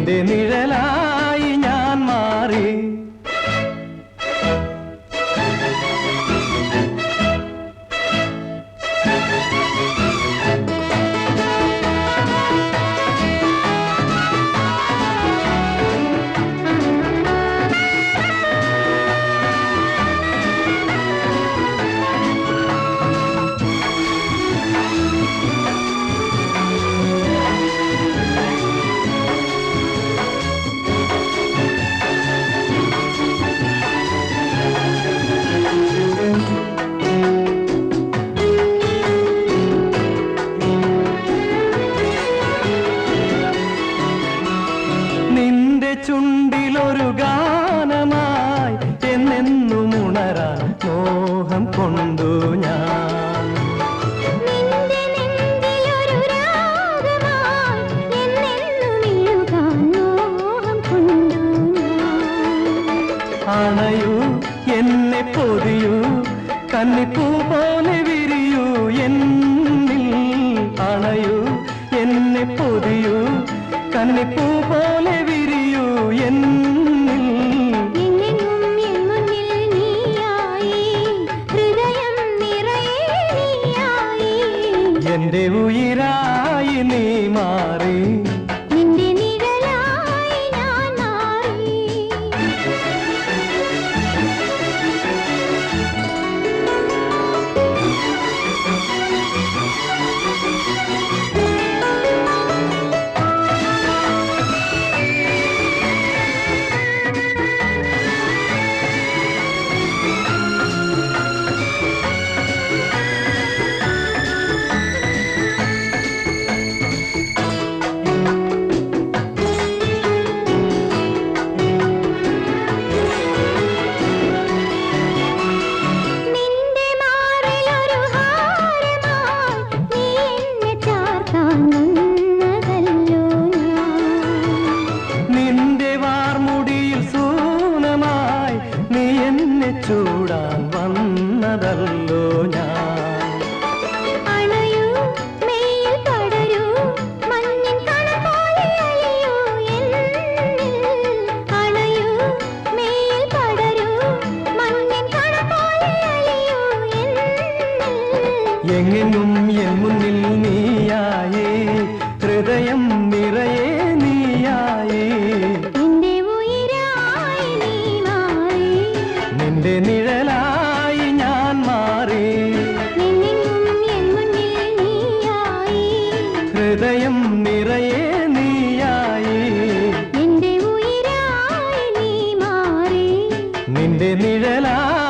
നിന്റെ നിഴലായി ഞാൻ മാറി. ചുണ്ടിലൊരു ഗാനമായി എന്നെന്നും ഉണരാൻ മോഹം കൊണ്ടു ഞാൻ. അണയൂ എന്നെ പൊതിയൂ കന്നിപ്പൂ പോലെ വിരിയൂ എന്നിൽ. അണയൂ എന്നെ പൊതിയൂ കന്നിപ്പൂ പോലെ വിരിയൂ എന്നിൽ. എന്റെ ഉയിരായി നീ മാറി. നിന്റെ നിഴലായി ഞാൻ മാറി. ചൂടാൻ വന്നതല്ലോ ഞാൻ. അണയൂ മെയ്യിൽ പടരൂ മഞ്ഞിൻ കണ പോലെ അലിയൂ എന്നിൽ. അണയൂ മെയ്യിൽ പടരൂ മഞ്ഞിൻ കണ പോലെ അലിയൂ എന്നിൽ. എങ്ങെങ്ങും എൻ മുന്നിൽ നീയായേ ഹൃദയം നിറയെ നീയായേ. നിന്റെ നിഴലായി ഞാൻ മാറി. ഹൃദയം നിറയെ നീയായി. നിന്റെ ഉയിരായി നീ മാറി. നിന്റെ നിഴലായി